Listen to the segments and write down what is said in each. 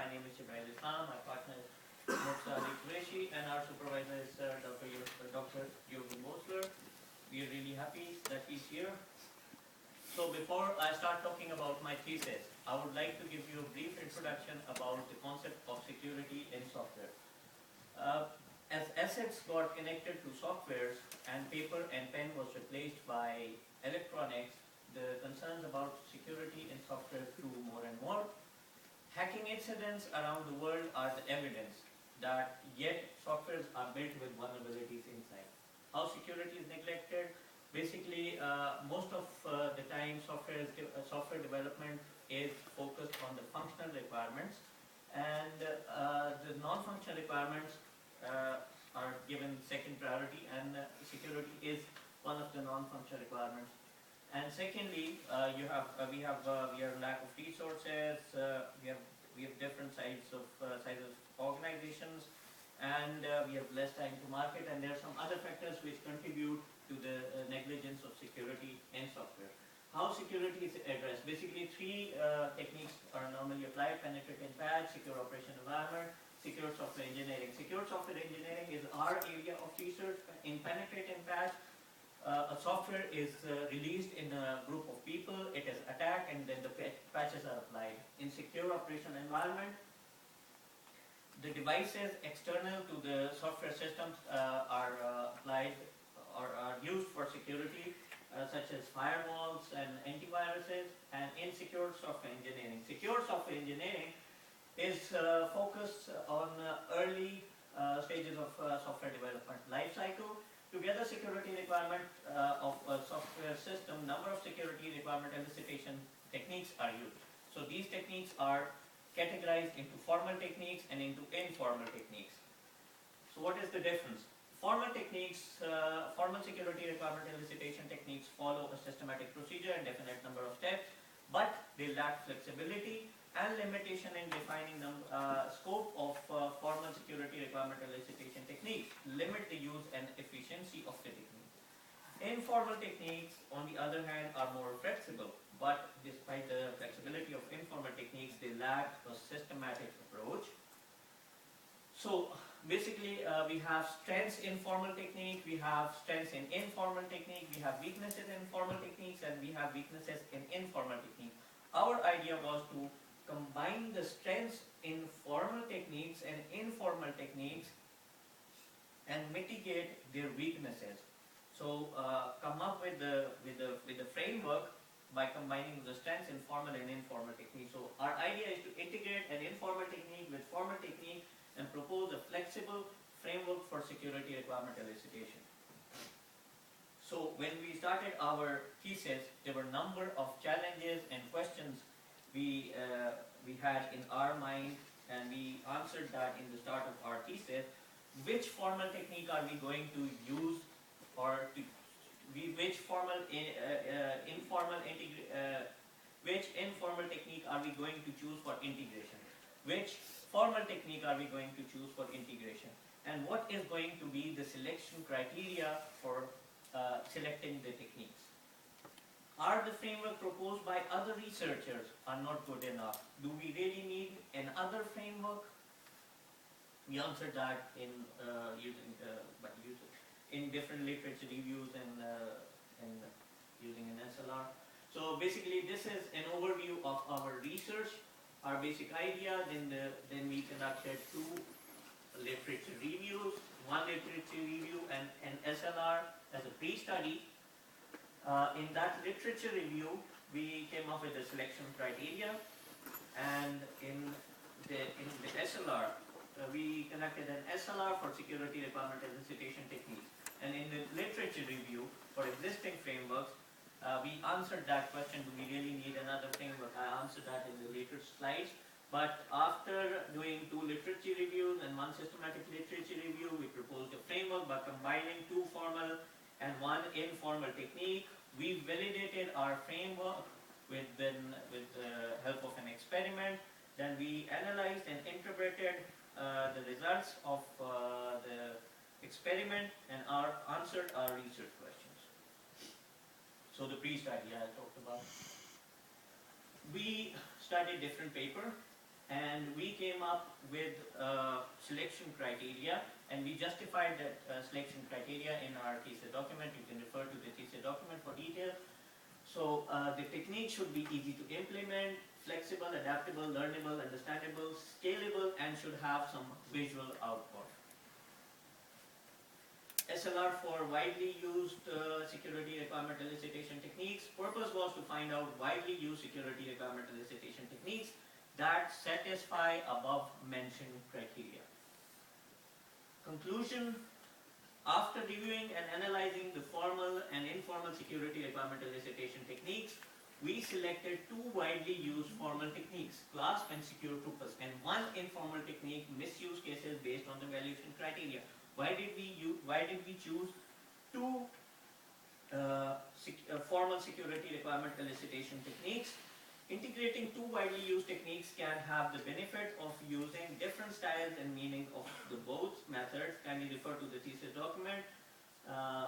My name is Jibrail Islam. My partner is Mursa Ali Qureshi, and our supervisor is Dr. Jürgen Mosler. We are really happy that he's here. So before I start talking about my thesis, I would like to give you a brief introduction about the concept of security in software. As assets got connected to softwares and paper and pen was replaced by electronics, the concerns about security in software grew more and more. Hacking incidents around the world are the evidence that yet softwares are built with vulnerabilities inside. How security is neglected? Basically, most of the time software development is focused on the functional requirements, and the non-functional requirements are given second priority, and security is one of the non-functional requirements. And secondly, we have lack of resources. We have different sizes of organizations, and we have less time to market. And there are some other factors which contribute to the negligence of security in software. How security is addressed? Basically, three techniques are normally applied: penetrate and patch, secure operation environment, secure software engineering. Secure software engineering is our area of research. In penetrate and patch, a software is released in a group of people, it is attacked, and then the patches are applied. In secure operation environment, the devices external to the software systems are applied or are used for security, such as firewalls and antiviruses. And in secure software engineering, secure software engineering is focused on early stages of software development life cycle. To get the security requirement of a software system, number of security requirement elicitation techniques are used. So these techniques are categorized into formal techniques and into informal techniques. So what is the difference? Formal techniques, formal security requirement elicitation techniques follow a systematic procedure and definite number of steps, but they lack flexibility and limitation in defining the scope of formal security requirement elicitation techniques, limit the use and efficiency of the technique. Informal techniques, on the other hand, are more flexible, but despite the flexibility of informal techniques, they lack a systematic approach. So basically, we have strengths in formal technique, we have strengths in informal technique, we have weaknesses in formal techniques, and we have weaknesses in informal technique. Our idea was to combine the strengths in formal techniques and informal techniques and mitigate their weaknesses. So come up with the framework by combining the strengths in formal and informal techniques. So our idea is to integrate an informal technique with formal technique and propose a flexible framework for security requirement elicitation. So when we started our thesis, there were a number of challenges and questions we had in our mind, and we answered that in the start of our thesis. Which formal technique are we going to use, or which informal technique are we going to choose for integration? Which formal technique are we going to choose for integration? And what is going to be the selection criteria for selecting the techniques? Are the framework proposed by other researchers are not good enough? Do we really need another framework? We answered that in different literature reviews and using an SLR. So basically, this is an overview of our research, our basic idea. Then we conducted two literature reviews, one literature review and an SLR as a pre-study. In that literature review, we came up with the selection criteria, and in the SLR, we conducted an SLR for security requirement elicitation techniques. And in the literature review for existing frameworks, we answered that question: do we really need another framework? I answered that in the later slides. But after doing two literature reviews and one systematic literature review, we proposed a framework by combining two formal and one informal technique. We validated our framework with the help of an experiment. Then we analyzed and interpreted the results of the experiment and answered our research questions. So the pre-study I talked about. We studied different papers. and we came up with selection criteria, and we justified that selection criteria in our thesis document. You can refer to the thesis document for detail. So the technique should be easy to implement, flexible, adaptable, learnable, understandable, scalable, and should have some visual output. SLR for widely used security requirement elicitation techniques. Purpose was to find out widely used security requirement elicitation techniques that satisfy above mentioned criteria. Conclusion: after reviewing and analyzing the formal and informal security requirement elicitation techniques, we selected two widely used formal techniques, CLASP and Secure Tupus, and one informal technique, misuse cases, based on the evaluation criteria. Why did we choose two formal security requirement elicitation techniques? Integrating two widely used techniques can have the benefit of using different styles and meaning of the both methods. Kindly refer to the thesis document.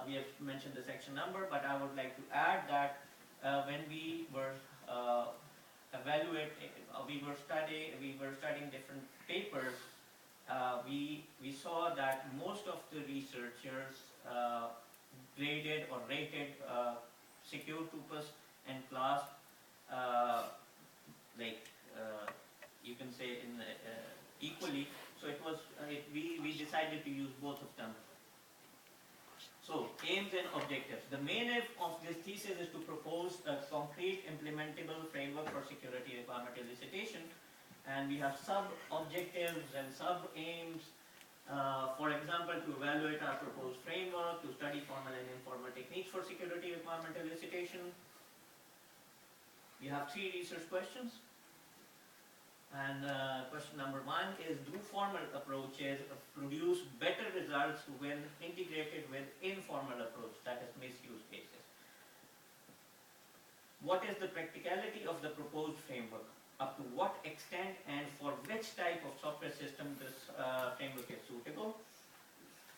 We have mentioned the section number, but I would like to add that when we were we were studying different papers. We saw that most of the researchers graded or rated Secure Tupus and CLASP you can say in equally. So it was we decided to use both of them. So aims and objectives. The main aim of this thesis is to propose a concrete implementable framework for security requirement elicitation. And we have sub-objectives and sub-aims. For example, to evaluate our proposed framework, to study formal and informal techniques for security requirement elicitation. We have 3 research questions. And question number 1 is, do formal approaches produce better results when integrated with informal approach, that is misuse cases? What is the practicality of the proposed framework? Up to what extent and for which type of software system this framework is suitable?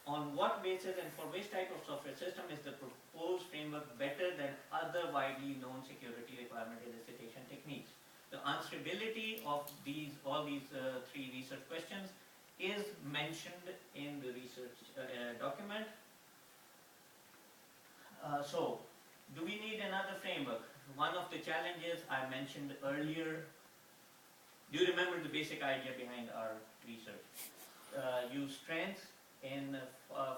On what basis and for which type of software system is the proposed framework better than other widely known security requirement elicitation techniques? The answerability of all these 3 research questions is mentioned in the research document. So, do we need another framework? One of the challenges I mentioned earlier. Do you remember the basic idea behind our research? Use strengths in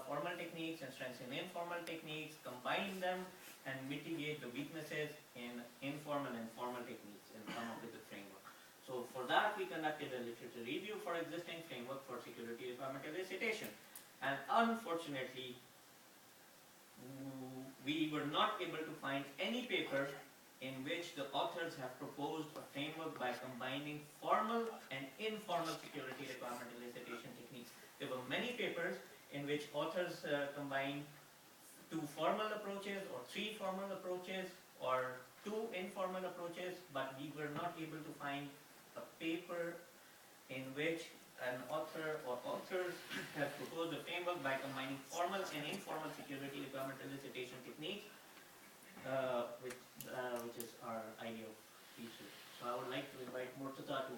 formal techniques and strengths in informal techniques, combine them and mitigate the weaknesses in informal and formal techniques and come up with a framework. So for that we conducted a literature review for existing framework for security requirement elicitation. And unfortunately, we were not able to find any paper in which the authors have proposed a framework by combining formal and informal security requirement elicitation techniques. There were many papers in which authors combine 2 formal approaches or 3 formal approaches or 2 informal approaches, but we were not able to find a paper in which an author or authors have proposed a framework by combining formal and informal security requirement elicitation techniques, which is our idea of research. So I would like to invite Murtaza to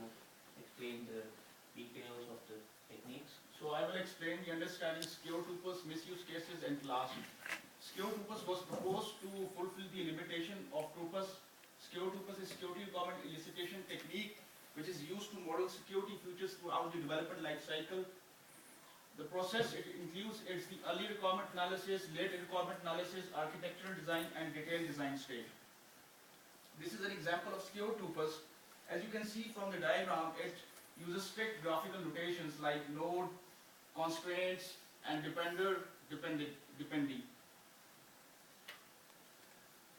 explain the details of the techniques. So I will explain the understanding Secure Tupus, misuse cases and CLASP. Secure Tupus was proposed to fulfill the limitation of Tupus. Secure Tupus is security requirement elicitation technique which is used to model security features throughout the development life cycle. The process it includes the early requirement analysis, late requirement analysis, architectural design and detailed design stage. This is an example of Secure Tupus. As you can see from the diagram, it uses strict graphical notations like node, constraints and depender, dependee.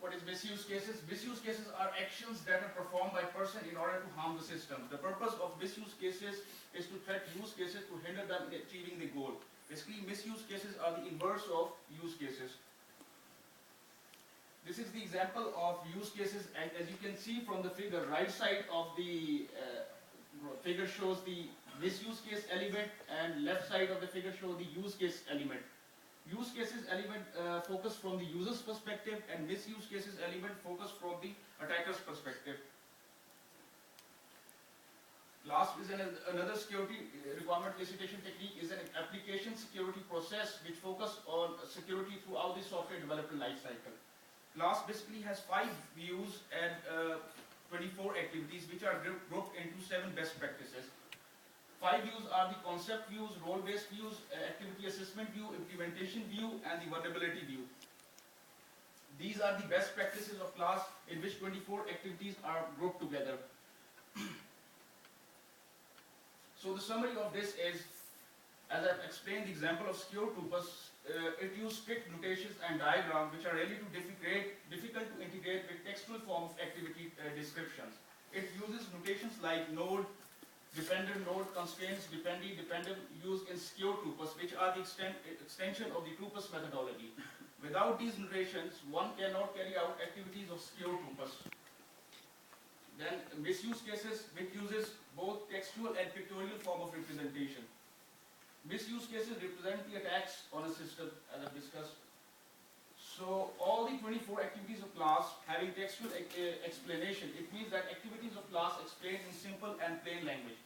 What is misuse cases? Misuse cases are actions that are performed by a person in order to harm the system. The purpose of misuse cases is to threat use cases to hinder them in achieving the goal. Basically, misuse cases are the inverse of use cases. This is the example of use cases. As you can see from the figure, right side of the figure shows the misuse case element and left side of the figure shows the use case element. Use cases element focus from the user's perspective and misuse cases element focus from the attacker's perspective. Class is another security requirement elicitation technique is an application security process which focus on security throughout the software development life cycle. Class basically has 5 views and 24 activities which are grouped into 7 best practices. 5 views are the concept views, role-based views, activity assessment view, implementation view, and the vulnerability view. These are the best practices of class in which 24 activities are grouped together. So the summary of this is, as I've explained the example of secure tupus, it uses strict notations and diagrams which are really difficult to integrate with textual form of activity descriptions. It uses notations like node, dependent node, constraints, dependee, dependent used in secure tupus, which are the extension of the tupus methodology. Without these notations, one cannot carry out activities of secure tupus. Then misuse cases which uses both textual and pictorial form of representation. Misuse cases represent the attacks on a system, as I've discussed. So all the 24 activities of class having textual explanation, it means that activities of class explained in simple and plain language.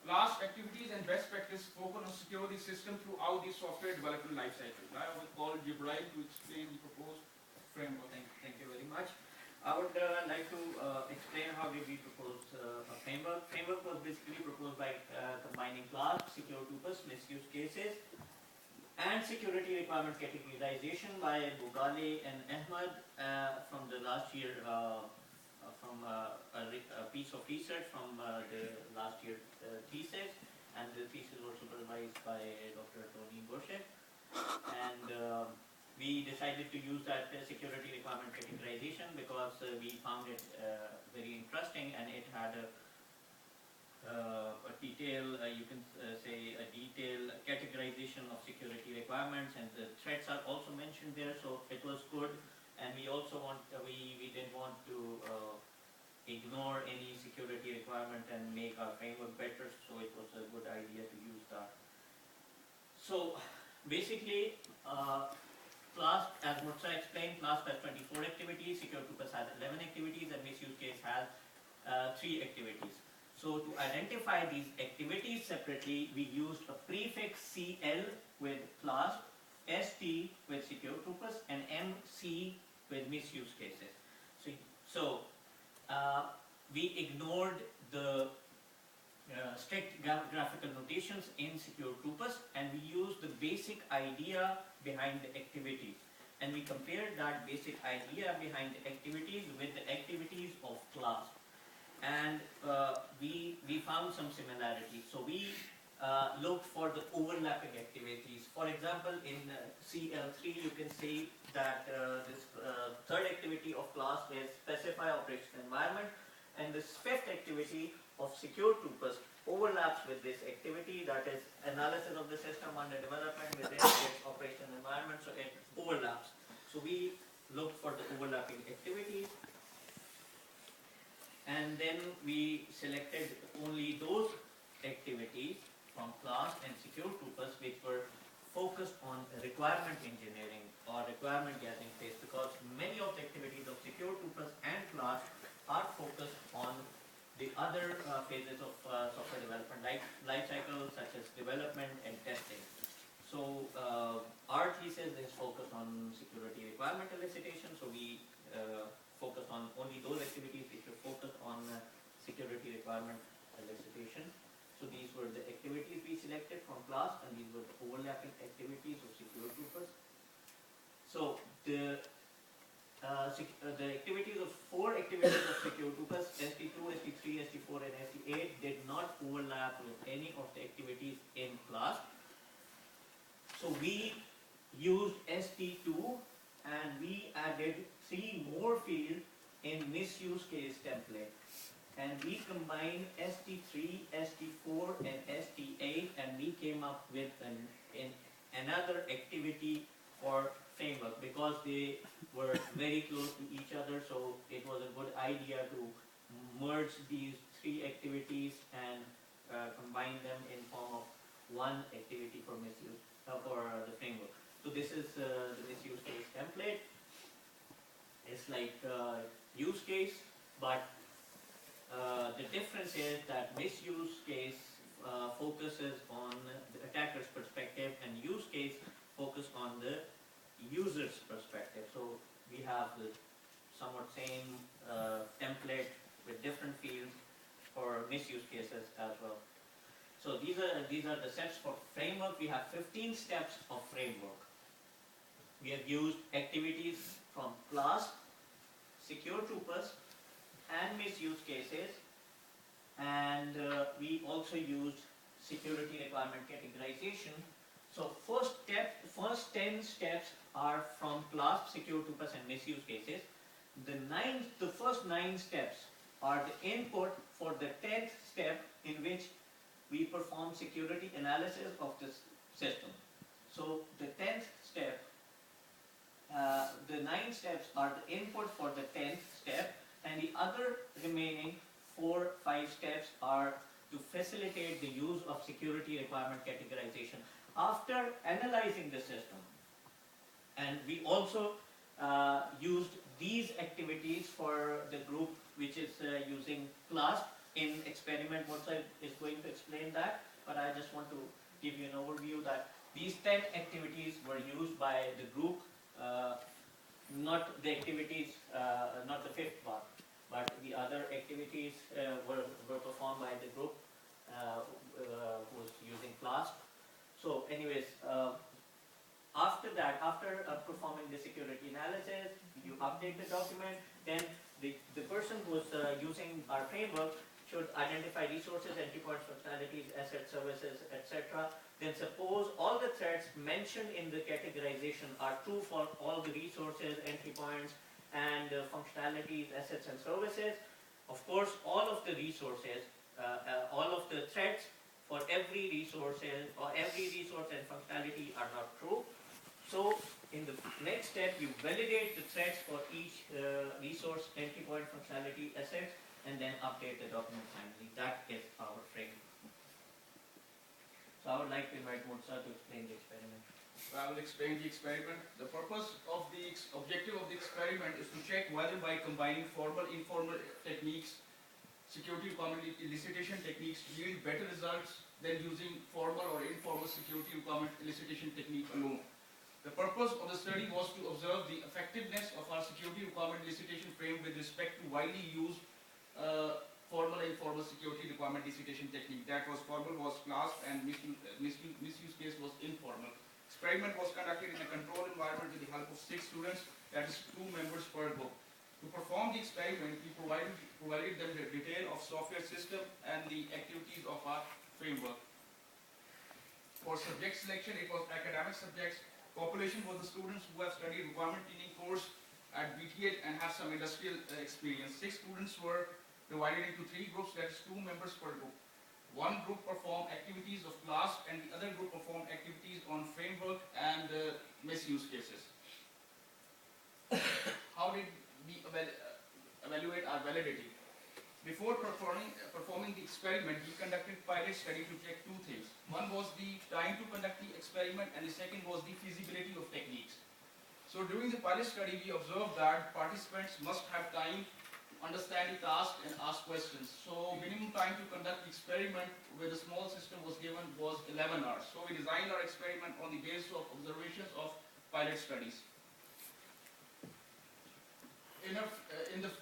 Class activities and best practice focus on secure the system throughout the software development lifecycle. Now I will call Jibrail to explain the proposed framework. Thank you very much. I would like to explain how did we propose a framework. Framework was basically proposed by combining class, secure tupus, misuse cases, and security requirement categorization by Bugale and Ahmad from the last year, from a piece of research from the last year thesis, and the thesis was supervised by Dr. Tony Borshek. And we decided to use that security requirement categorization because we found it very interesting, and it had a detail, you can say a detailed categorization of security requirements, and the threats are also mentioned there, so it was good. And we also we didn't want to ignore any security requirement and make our framework better, so it was a good idea to use that. So basically, class, as Murtaza explained, class has 24 activities, secure tupus has 11 activities, and misuse case has 3 activities. So to identify these activities separately, we used a prefix CL with class, ST with secure tupus, and MC with misuse cases. So we ignored the strict graphical notations in secure tupus, and we used the basic idea behind the activities, and we compared that basic idea behind the activities with the activities of class, and we found some similarities. So we looked for the overlapping activities. For example, in CL3 you can see that this third activity of class is specify operation environment, and this fifth activity of secure tupus overlaps with this activity, that is analysis of the system under development within its operation environment, so it overlaps. So we looked for the overlapping activities, and then we selected only those activities from class and secure tupus which were focused on requirement engineering or requirement gathering phase, because many of the activities of secure tupus and class are focused on the other phases of software development life cycle, such as development and testing. So our thesis is focused on security requirement elicitation, so we focused on only those activities which were focused on security requirement elicitation. So these were the activities we selected from class, and these were the overlapping activities of secure tupus. So the activities of 4 activities of secure tupus, ST2, ST3, ST4 and ST8 did not overlap with any of the activities in class. So we used ST2 and we added 3 more fields in misuse case template. And we combined ST3, ST4 and ST8, and we came up with another activity for framework, because they were very close to each other, so it was a good idea to merge these 3 activities and combine them in form of one activity for misuse for the framework. So this is the misuse case template. It's like use case, but the difference is that misuse case focuses on the attacker's perspective, and use case focus on the user's perspective. So we have the somewhat same template with different fields for misuse cases as well. So these are the steps for framework. We have 15 steps of framework. We have used activities from class, secure troopers, and misuse cases, and we also used security requirement categorization. So first 10 steps are from class, secure troopers, and misuse cases. The first 9 steps are the input for the 10th step, in which we perform security analysis of this system. So the 10th step, the 9 steps are the input for the 10th step, and the other remaining 4-5 steps are to facilitate the use of security requirement categorization. After analyzing the system, and we also used these activities for the group which is using CLASP. In experiment, Mursa is going to explain that, but I just want to give you an overview that these 10 activities were used by the group, not the activities, not the 5th one, but the other activities were performed by the group who was using CLASP. So anyways, after that, after performing the security analysis, you update the document, then the person who is using our framework should identify resources, entry points, functionalities, assets, services, etc. Then suppose all the threats mentioned in the categorization are true for all the resources, entry points, and functionalities, assets, and services. Of course, all of the resources, all of the threats for every resource and functionality are not true. So in the next step, you validate the threats for each resource, entry point, functionality, assets, and then update the document finally. That is our framework. So I would like to invite Mursa to explain the experiment. So I will explain the experiment. The purpose of the objective of the experiment is to check whether by combining formal, informal techniques, security requirement elicitation techniques yield better results than using formal or informal security requirement elicitation technique alone. The purpose of the study was to observe the effectiveness of our security requirement elicitation frame with respect to widely used formal and informal security requirement elicitation technique. That was formal was CLASP and misuse case was informal. Experiment was conducted in a controlled environment with the help of 6 students, that is 2 members per group. To perform the experiment, we provided them the detail of software system and the activities of our framework. For subject selection, it was academic subjects. Population was the students who have studied requirement cleaning course at BTH and have some industrial experience. 6 students were divided into 3 groups, that is 2 members per group. One group performed activities of class and the other group performed activities on framework and misuse cases. How did we evaluate our validity? Before performing the experiment, we conducted pilot study to check 2 things. One was the time to conduct the experiment, and the second was the feasibility of techniques. So during the pilot study, we observed that participants must have time to understand the task and ask questions. So minimum time to conduct the experiment with a small system was given was 11 hours. So we designed our experiment on the basis of observations of pilot studies. In the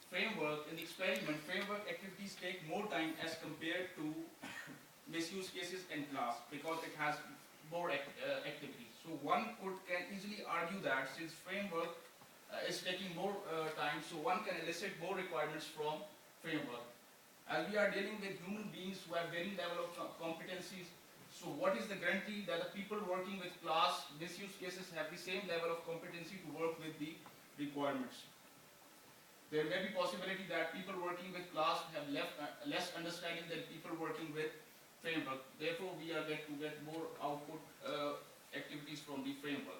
framework, in the experiment, framework activities take more time as compared to misuse cases and class because it has more activities. So one can easily argue that since framework is taking more time, so one can elicit more requirements from framework. As we are dealing with human beings who have varying level of competencies, so what is the guarantee that the people working with class misuse cases have the same level of competency to work with the requirements? There may be possibility that people working with class have less understanding than people working with framework. Therefore, we are going to get more output activities from the framework.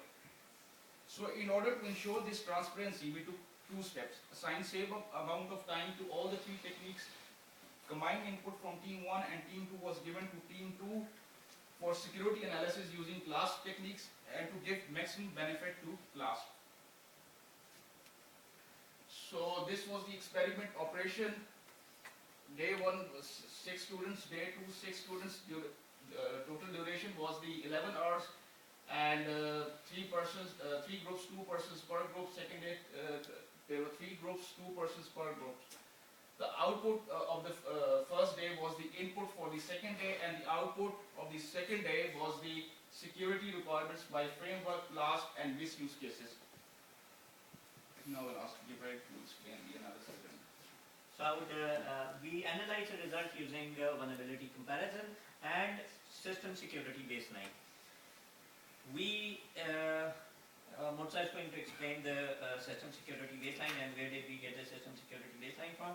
So in order to ensure this transparency, we took 2 steps. Assign same amount of time to all the 3 techniques. Combined input from team 1 and team 2 was given to team 2 for security analysis using class techniques and to give maximum benefit to class. So this was the experiment operation. day 1 was 6 students, day 2 6 students, total duration was the 11 hours, and 3 persons, 3 groups, 2 persons per group. Second day, there were 3 groups, 2 persons per group. The output of the first day was the input for the second day, and the output of the second day was the security requirements by framework, class, and misuse cases. Now I'll ask Gibraltar to explain the analysis. So I would, we analyze the result using vulnerability comparison and system security baseline. We, Murtaza is going to explain the system security baseline and where did we get the system security baseline from.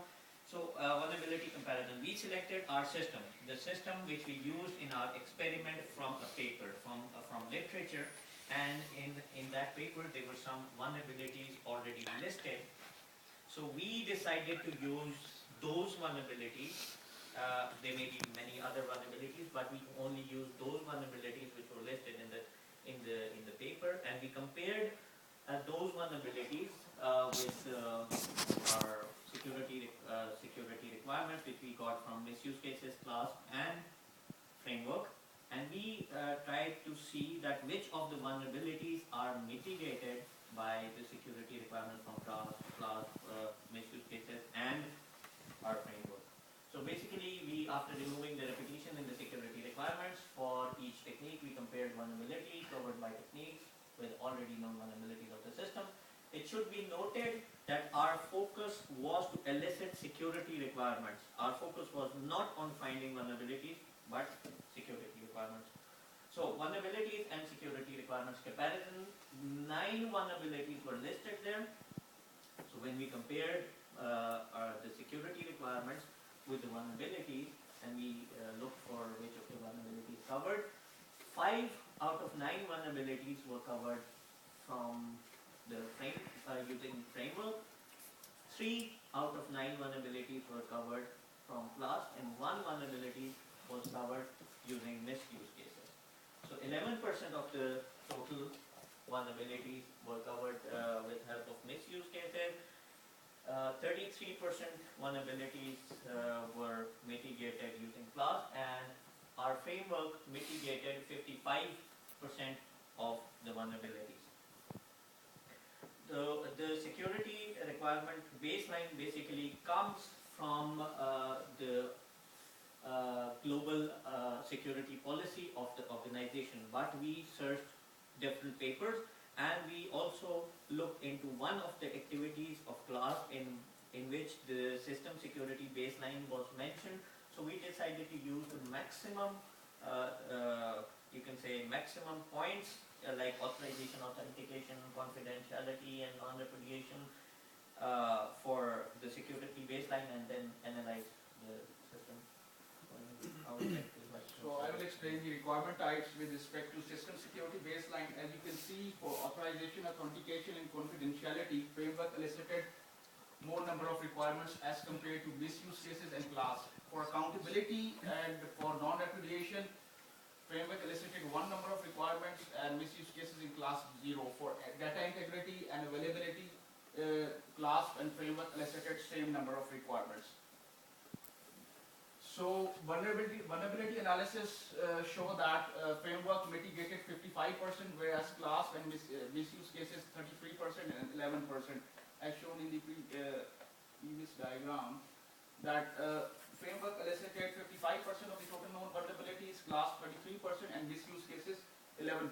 So vulnerability comparison, we selected our system, the system which we used in our experiment from a paper, from literature, and in that paper there were some vulnerabilities already listed. So we decided to use those vulnerabilities. There may be many other vulnerabilities, but we only use those vulnerabilities which were listed in the paper, and we compared those vulnerabilities with our security requirements which we got from misuse cases, class, and framework, and we tried to see that which of the vulnerabilities are mitigated by the security requirements from class, misuse cases, and our framework. So basically, we, after removing the repetition in the security requirements for each technique, we compared vulnerability covered by techniques with already known vulnerabilities of the system. It should be noted that our focus was to elicit security requirements. Our focus was not on finding vulnerabilities, but security requirements. So vulnerabilities and security requirements comparison, 9 vulnerabilities were listed there. So when we compared the security requirements with the vulnerabilities, and we looked for which of the vulnerabilities covered, 5 out of 9 vulnerabilities were covered from the using framework, 3 out of 9 vulnerabilities were covered from class, and 1 vulnerability was covered using misuse cases. So 11% of the total vulnerabilities were covered with help of misuse cases. 33% vulnerabilities were mitigated using class, and our framework mitigated 55% of the vulnerabilities. The security requirement baseline basically comes from the global security policy of the organization, but we searched different papers, and we also looked into one of the activities of class in which the system security baseline was mentioned. So we decided to use the maximum, you can say maximum points like authorization, authentication, confidentiality, and non-repudiation for the security baseline, and then analyze the system. So I will explain the requirement types with respect to system security baseline. As you can see, for authorization, authentication, and confidentiality, framework elicited more number of requirements as compared to misuse cases and class. For accountability and for non-repudiation, framework elicited 1 number of requirements and misuse cases in class 0. For data integrity and availability, class and framework elicited same number of requirements. So vulnerability analysis show that framework mitigated 55%, whereas class and misuse cases 33% and 11%, as shown in the previous diagram. That framework elicited 55% of the total known vulnerabilities, class 33%, and misuse cases 11%.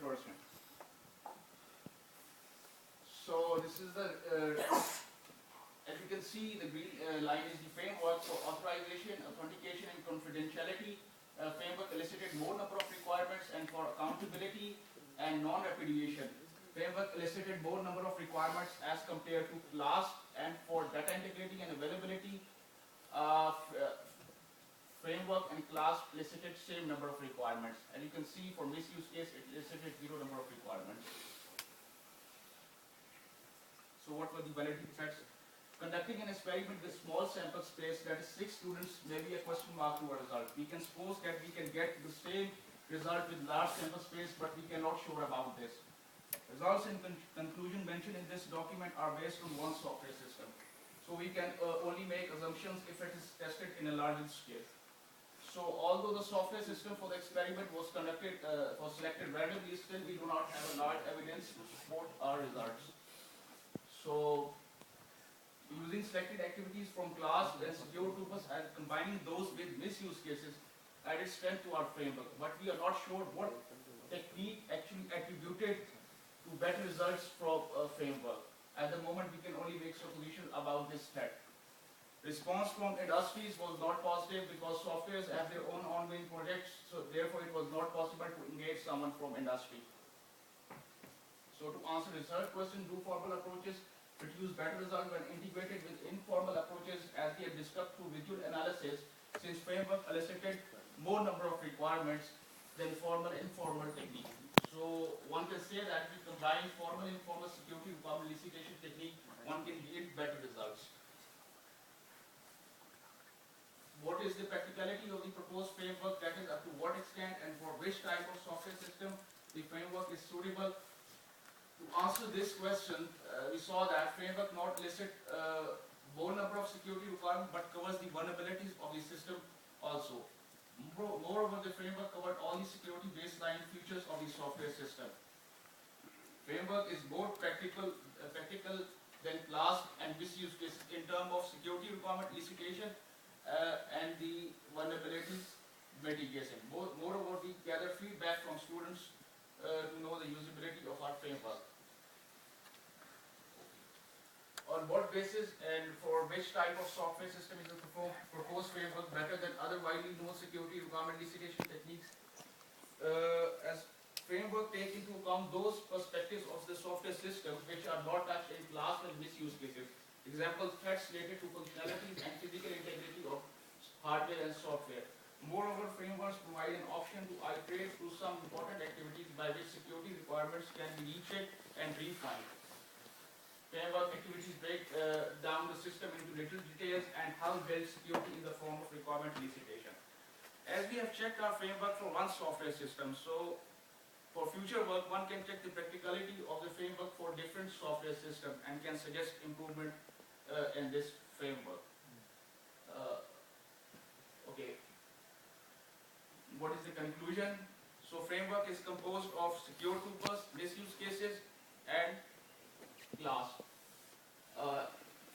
So this is the as you can see, the green line is the framework. For authorization, authentication, and confidentiality, framework elicited more number of requirements, and for accountability and non-repudiation, framework elicited more number of requirements as compared to class, and for data integrity and availability, framework and class elicited same number of requirements. And you can see for misuse case, it elicited 0 number of requirements. So what were the validity effects? Conducting an experiment with small sample space, that is 6 students, may be a question mark to a result. We can suppose that we can get the same result with large sample space, but we cannot sure about this. Results in conclusion mentioned in this document are based on one software system. So we can only make assumptions if it is tested in a larger scale. So although the software system for the experiment was conducted, was selected randomly, still we do not have a large evidence to support our results. So using selected activities from class and secure purpose and combining those with misuse cases added strength to our framework. But we are not sure what technique actually attributed to better results from a framework. At the moment, we can only make suppositions about this threat. Response from industries was not positive because softwares have their own ongoing projects, so therefore it was not possible to engage someone from industry. So to answer the third question, do formal approaches produce better results when integrated with informal approaches as we have discussed through visual analysis, since framework elicited more number of requirements than formal informal technique. So one can say that if we combine formal and informal security requirement elicitation technique, one can get better results. What is the practicality of the proposed framework, that is up to what extent and for which type of software system the framework is suitable? To answer this question, we saw that framework not elicit more number of security requirements but covers the vulnerabilities of the system also. Moreover, the framework covered all the security baseline features of the software system. Framework is more practical than class and misuse cases in terms of security requirement elicitation and the vulnerabilities mitigation. Moreover, we gather feedback from students to know the usability of our framework. On what basis and for which type of software system is the proposed framework better than other widely known security requirement elicitation techniques? As framework take into account those perspectives of the software system which are not touched in class and misuse cases. Example, threats related to functionalities and physical integrity of hardware and software. Moreover, frameworks provide an option to iterate through some important activities by which security requirements can be rechecked and refined. Framework activities break down the system into little details and help build security in the form of requirement elicitation. As we have checked our framework for one software system, so for future work, one can check the practicality of the framework for different software systems and can suggest improvement in this framework. Okay. What is the conclusion? So framework is composed of secure purpose, misuse cases, and class.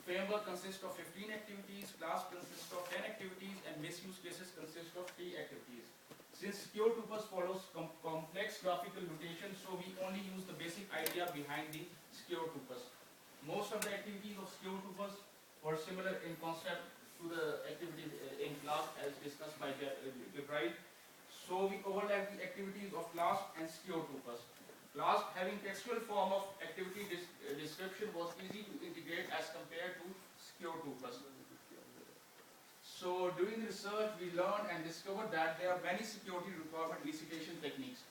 Framework consists of 15 activities, class consists of 10 activities, and misuse cases consist of 3 activities. Since secure purpose follows complex graphical notation, so we only use the basic idea behind the secure purpose. Most of the activities of secure purpose were similar in concept to the activities in class as discussed by Gabriel. So we overlap the activities of class and secure purpose. Class having textual form of activity description was easy to integrate as compared to secure purpose. So during the research we learned and discovered that there are many security requirement elicitation techniques,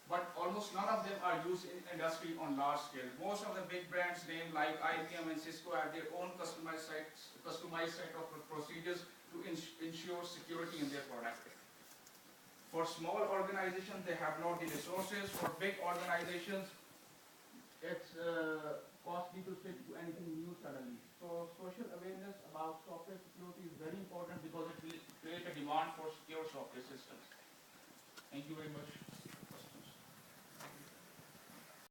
but almost none of them are used in industry on large scale. Most of the big brands named like IBM and Cisco have their own customized set of procedures to ensure security in their product. For small organizations, they have not the resources. For big organizations, it's costly to switch to anything new suddenly.